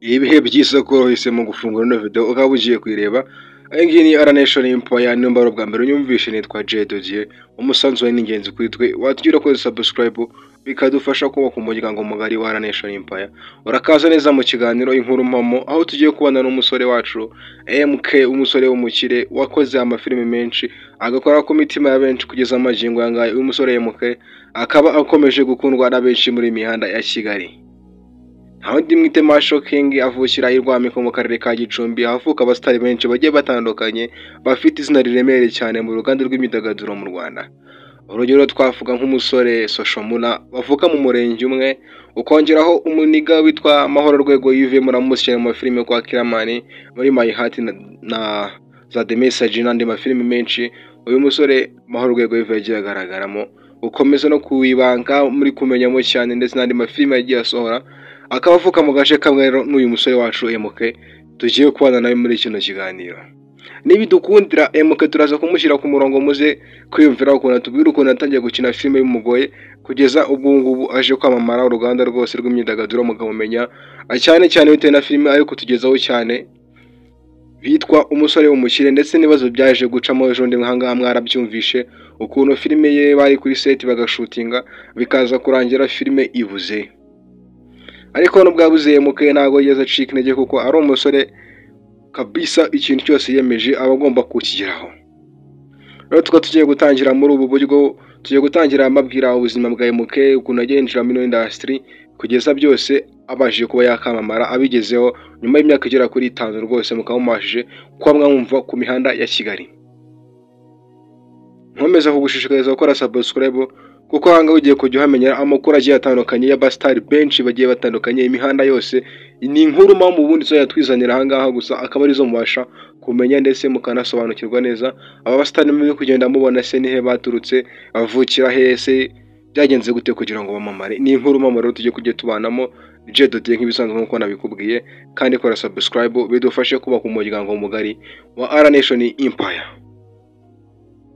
Ibihe byiza ko wahisemo gufungura ino video ukaba ugiye kuyireba. Iyi ngiyi ni Nation Empire, nimba ari ubwa mbere unyumvishe nitwa J Dodier. Umusanzu we ni ingenzi kuri twe, watugira ko subscribe bikadufasha kubaka umuryango mugari wa Nation Empire. Urakaza neza mu kiganiro inkuru mpamo, aho tugiye kubana n'umusore wacu MK, umusore w'umukire wakoze amafilime menshi agakora ku mitima ya benshi kugeza amagingo yangaye. Uyu musore MK akaba akomeje gukundwa na benshi muri mihanda ya Kigali. Handi mwite Masho King avukira i Rwamiko mu karere ka Gicumbi, havuka abasitari benshi bagiye batandukanye bafite izina riremereye cyane mu ruganda rw'imyidagaduro mu Rwanda. Urugero twavuga nk'umusore Soshomura bavuka mu murenge umwe, ukongeraho umuniga witwa Mahoro Rwego Yves muramushyira mu mafilime kwa Kiramani muri My Heart na za The Message n'andi mafilime menshi. Uyu musore Mahoro Rwego Yves yagiye agaragaramo, ukomeza no kuwibanga muri kumenyamo cyane ndetse n'andi mafilime yagiye asohora. Akaba avuka mu gace kamwe n'uyu musore wacu MK tugiye kubana nawe muri kino kiganiro. Nibidukundira MK turaza kumushyira ku murongo muze kwiyumvira ukuntu atubwira ukuntu yatangiye gukina filime y'umugoye kugeza ubwo ngubu aje kwamamara uruganda rwose rw'imyidagaduro mukamumenya cyane cyane bitewe na filime ari kutugezaho cyane bitwa umusore w'umukire, ndetse n'ibibazo byaje gucamo ejo ndi nkahangaha mwarabyumvishe ukuntu filime ye bari kuri set bagashutinga bikaza kurangira filime ibuze. Ariko nubwo yabuze MK ntago yigeze acika intege kuko ari umusore kabisa, ikintu cyose yemeje aba agomba kukigeraho. Rero tukaba tugiye gutangira muri ubu buryo, tugiye gutangira amabwira ubuzima bwa MK ukuntu agenjira muri industry kugeza byose abashije kuba yakamamara abigezeho nyuma y'imyaka igera kuri 5 rwose mukamumashije kuba mwumva ku mihanda ya Kigali. Nkomeza kugushishikariza gukora subscribe kuko hanga ugiye kujya uhamenyera amakuru agiye atandukanye y'abasitari benshi bagiye batandukanye imihanda yose. Ni inkuru mu bundi zo yatwizanira ahangaha gusa akaba arizo mubasha kumenya ndetse mukanasobanukirwa neza aba basitari muri kugenda mubona se nihe baturutse avukira hese byagenze gute kugira ngo bamamare. Ni inkuru mpamo rero tujye kujye tubanamo J Dodier nk'ibisanzwe nkuko nabikubwiye, kandi kora subscribe bidufashe kubaka umuryango mugari wa Nation Empire.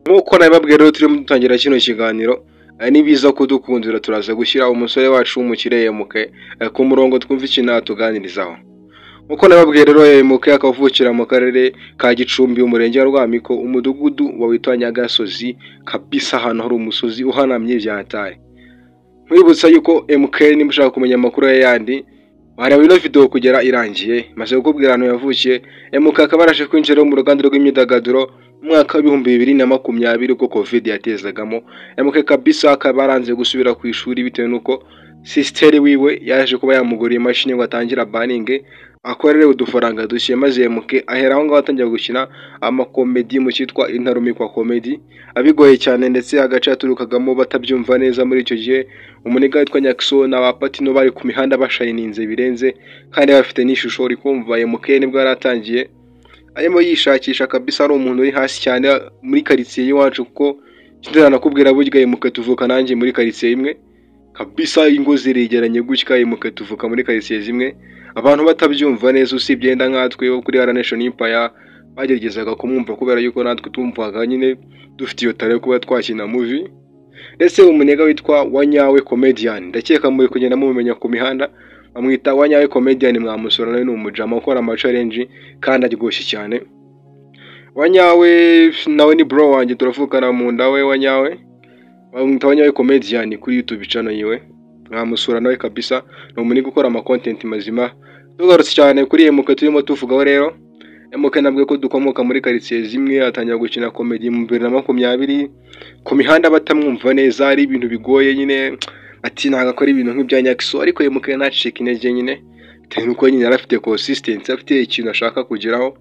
Nkuko nabibabwiye rero turimo dutangira kino kiganiro, nibiza kudukundira turaza gushyira umusore wacu w'umukire MK ku murongo twumva ikintu atuganirizaho. Nkuko nababwiye rero MK akavukira mu karere ka Gicumbi umurenge wa Rwamiko umudugudu witwa Nyagasozi kabisa, ahantu hari umusozi uhanamye byatari. Mwibutsa yuko MK nimba ushaka kumenya amakuru ye yandi wareba ino video kugera irangiye maze kukubwira ahantu yavukiye. MK akaba araje kwinjira mu ruganda rw'imyidagaduro mwaka w'ibihumbi 2020 uko Covid yatezagamo. MK kabisa akaba aranze gusubira ku ishuri bitewe nuko sister wiwe yaje kuba yamuguriye imashini ngo atangira banning akorere udufaranga dushye, maze MK ahera aho ngaho atangira gukina amakomedi mu cyitwa Intarumikwa Comedy abigoye cyane, ndetse agace yaturukagamo batabyumva neza. Muri icyo gihe umuniga witwa Nyakso na Patino bari ku mihanda bashayininze birenze kandi bafite n'ishusho uri kumva. MK nibwo yaratangiye arimo yishakisha kabisa, ari umuntu uri hasi cyane muri quartier y'iwacu kuko kindana nakubwira burya MK tuvuka nanjye muri quartier imwe kabisa, ingo ziregeranye gutya. MK tuvuka muri quartier zimwe abantu batabyumva neza, usibye yenda nkatwe kuri Nation Empire bageragezaga kumwumva kubera yuko natwe tumvaga nyine dufite iyo tare kuba twakina movie. Ndetse umunega witwa Wanyawe Comedian ndakeka muri kugenda mumenya ku mihanda bamwita Wanyawe Comedian, mwamusora nawe n'umujama ukora ama challenge kandi aryoshye cyane. Wanyawe nawe ni bro wanjye turavukana mu nda we. Wanyawe bamwita Wanyawe Comedian kuri YouTube channel yiwe, mwamusura nawe kabisa, ni umuniga ukora ama content mazima. Tugarutse cyane kuri MK turimo tuvugaho rero, MK nabwo ko dukomoka muri quartier zimwe atangira gukina comedy mu 2020 ku mihanda batamwumva neza, ari ibintu bigoye nyine ati ntaga akora ibintu nk'ibya Nyakso. Ariko MK ntacika intege nyine bitewe nuko nyine yarafite consistency, afite ikintu ashaka kugeraho,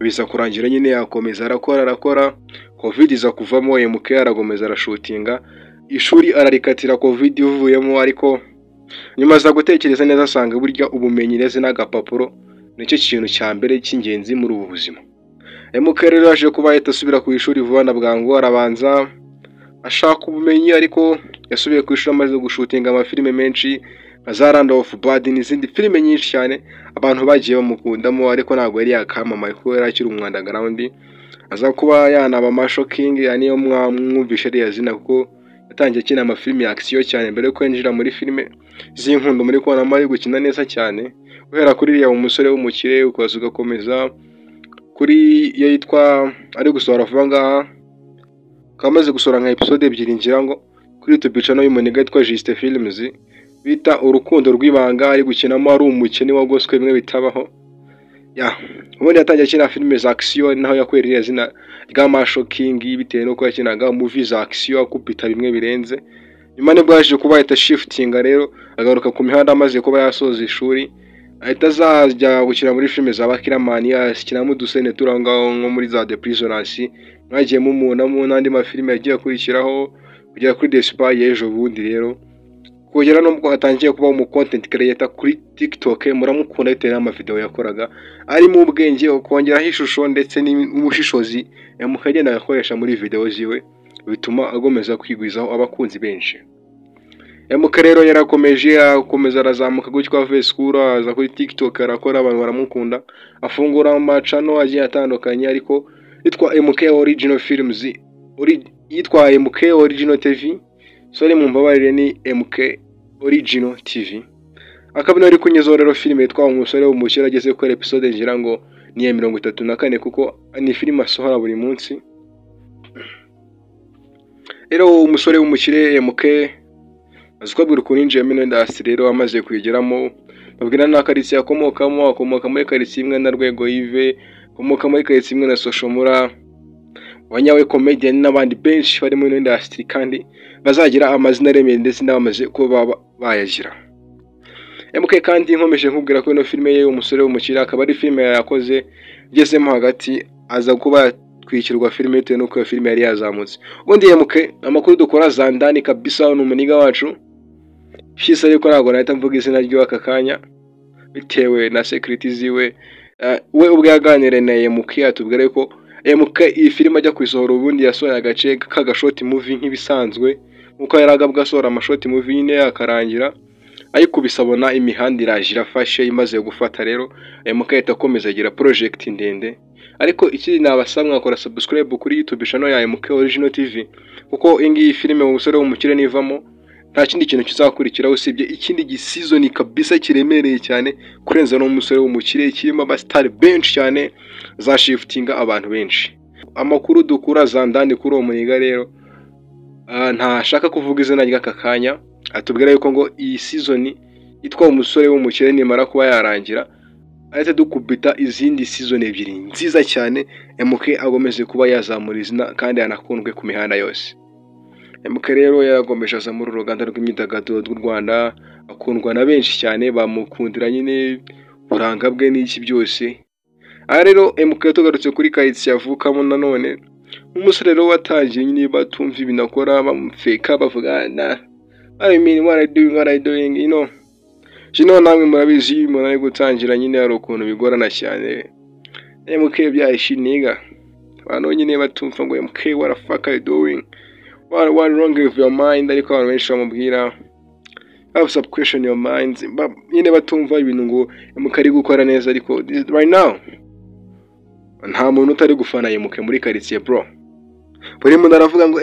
biza kurangira nyine yakomeza arakora. Covid iza kuvamo, MK aragomeza arashutinga, ishuri ararikatira Covid ivuyemo. Ariko nyuma za gutekereza neza asanga burya ubumenyi ndetse n'agapapuro nicyo kintu cya mbere cy'ingenzi muri ubu buzima. MK rero yaje kuba yatasubira ku ishuri vuba na bwangu, arabanza ashaka ubumenyi, ariko yasubiye ku ishuri amaze gushutinga amafilime menshi nka za Land of Blood n'izindi filime nyinshi cyane abantu bagiye bamukundamo. Ariko ntabwo yari yakamamaye kuko yari akiri umwanda ground. Aza kuba yanaba Masho King, niyo mwumvishe ari yazina kuko yatangiye akina amafilime ya action cyane mbere yo kwinjira muri filime z'inkundo. Muri kubona ari gukina neza cyane, guhera kuri ya umusore w'umukire ukaza ugakomeza kuri iyo yitwa ari gusohora vuba ngaha, kamaze gusohora nka episode ebyiri ngira ngo kuri YouTube channel y'umuniga yitwa Juste Films bita urukundo rw'ibanga, ari gukinamo ari umukene wagoswe bimwe bitabaho. Ubundi yatangiye akina filime za action, naho yakwereye izina rya Shocking bitewe nuko yakinaga movie za action akupita bimwe birenze. Nyuma nibwo yaje kuba yita shiftinga rero agaruka ku mihanda amaze kuba yasoza ishuri, ahita azajya gukina muri filime za Bakiramani, yakinamo udusene turangaho nko muri za The Prisoners, mwagiye mu n'andi mafilime yagiye akurikiraho kugera kuri The Spy y'ejo bundi rero, kugera nubwo atangiye kuba mu content creator kuri TikTok. Muramukunda bitewe n'amavideo yakoraga arimo ubwenge, ukongeraho ishusho ndetse n'umushishozi mukagenda agakoresha muri video ziwe, bituma agomeza kwigwizaho abakunzi benshi. MK rero yarakomeje akomeza arazamuka gutyo Facebook, aza kuri TikTok arakora, abantu baramukunda, afungura amacano agiye atandukanye ariko yitwa MK Original Films, yitwa MK Original TV, sore mu mbabarire ni MK Original TV. Akabino ari kunyeza rero filime yitwa umusore w'umukire ageze kuri episode ngira ngo ni 34 kuko ni filime asohora buri munsi. Rero umusore w'umukire MK azikobwira kuninjiye muri industry rero amaze kuyigeramo, babwira na karitsiye akomoka muri karitsiye imwe na Rwego Yves, akomoka muri karitsiye imwe na Soshomura, wanyawe comedian n'abandi benshi bari muri industry kandi bazagira amazina remeye ndetse n'abamaze kuba bayagira. MK kandi nkomeje nkubwira ko ino filime ye umusore w'umukire akaba ari filime yakoze igezemo hagati, aza kuba twikirwa filime bitewe nuko iyo filime yari yazamutse. Ubundi MK amakuru dukora zandani kabisa n'umuniga wacu shisa, ariko ntabwo nahita mvuga izina ry'aka kanya bitewe na security ziwe. We ubwo yaganire na MK atubwira ko MK iyi filime ajya kwisohora ubundi yasohoye agace k'agashoti movie nk'ibisanzwe nkuko yaragabwa asohora amashoti movie nyine akarangira, ariko bisabona imihanda iraje irafashe imaze gufata. Rero MK itakomeza agira project ndende, ariko ikindi nabasamwa akora subscribe kuri YouTube channel ya MK Original TV kuko ingi filime umusore w'umukire nivamo nta kindi kintu kizakurikira usibye ikindi gisizoni kabisa kiremereye cyane kurenza no umusore w'umukire, kirimo abastar benshi cyane za shiftinga abantu benshi. Amakuru dukura zandani kuri uwo muniga rero ntashaka kuvuga izina ry'aka kanya, atubwira yuko ngo iyi season yitwa umusore w'umukire nimara kuba yarangira ahita dukubita izindi season ebyiri nziza cyane, MK agomeze kuba yazamura izina kandi anakundwe ku mihanda yose. MK rero yaragomeje aza muri uruganda rw'imyidagaduro rw'u Rwanda, akundwa na benshi cyane, bamukundira nyine buranga bwe n'iki byose. Aha rero MK tugarutse kuri karitsiye avukamo nanone, umusore rero watangiye nyine batumva ibintu akora, bamufeka bavuga I mean what I doing, you know. Jino namwe murabizi muraye gutangira nyine ari ukuntu bigorana cyane. MK byashiniga abantu nyine batumva ngo MK what the fuck are you doing, what wrong with your mind, ariko abantu benshi bamubwira have some question your minds, nyine batumva ibintu ngo MK ari gukora neza. Ariko right now nta muntu utari gufana MK muri karitsiye bro. Buri muntu aravuga ngo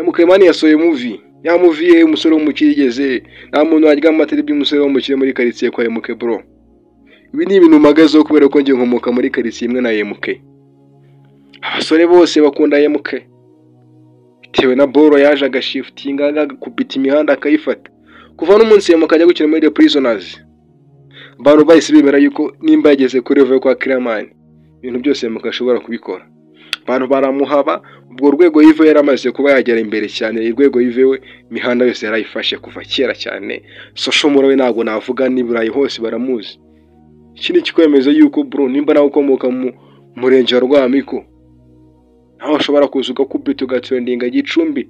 MK mani yasohoye movie, ya movie umusore w'umukire igeze, nta muntu warya amatari by'umusore w'umukire muri karitsiye kwa MK bro. Ibi ni ibintu magazo kubera ko ngiye nkomoka muri karitsiye imwe na MK. Abasore bose bakunda MK bitewe na boro yaje agashiftinga agakubita imihanda akayifata. Kuva n'umunsi MK ajya gukina muri The Prisoners, abantu bahise bemera yuko nimba yageze kuri level kwa Kiramani ibintu byose MK ashobora kubikora. Abantu baramuhaba, ubwo Rwego Yves yaramaze kuba yagera imbere cyane. Rwego Yves we imihanda yose yarayifashe kuva kera cyane. Soshomura we ntabwo navuga, ni Burayi hose baramuzi. Ikindi kikwemeza yuko bro nimba nawe ukomoka mu murenge wa Rwamiko, aho ushobora kuza ugakubita ugatrendinga Gicumbi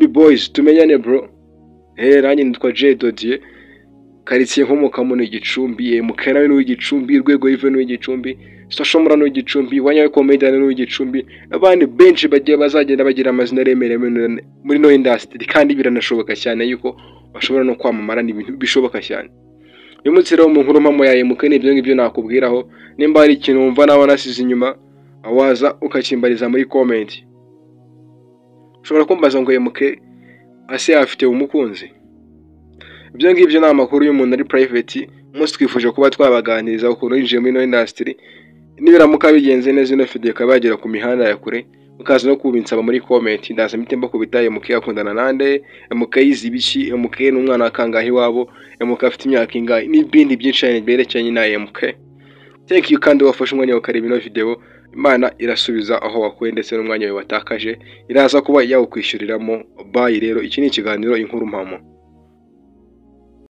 boys, tumenyane bro. Nanjye nitwa J Dodier, karitsiye nkomokamo ni Gicumbi, MK nawe ni Gicumbi, Rwego Yves ni Gicumbi, Soshomura ni Gicumbi, wanyawe comedian ni Gicumbi, abandi benshi bagiye bazagenda bagira amazina remere muri no industry, kandi biranashoboka cyane yuko bashobora no kwamamara n'ibintu bishoboka cyane. Uyu munsi rero mu nkuru mpamo ya MK n'ibyo ngibyo nakubwiraho. Nimba hari ikintu wumva nawe nasize inyuma awaza ukakimbariza muri comment. Ushobora kumbaza ngo MK ase afite umukunzi. ibyo ngibyo ni amakuru y'umuntu ari private. Umunsi twifuje kuba twabaganiriza ukuntu yinjiye muri ino industry, nibiramuka bigenze neza ino video ikaba yagera ku mihanda ya kure, mukaza no kubinsaba muri comment, ndaza mitemba kubitaye MK akundana nande, MK yizibiki, MK n'umwana akangahe wabo, MK afite imyaka ingahe n'ibindi byinshi cyane berekeranye na MK. Thank you kandi wafashe umwanya ukareba ino video. Imana irasubiza aho wakuye ndetse n'umwanya wawe watakaje iraza kuba yawukwishyuriramo. Bye rero, iki ni ikiganiro Inkuru Mpamo.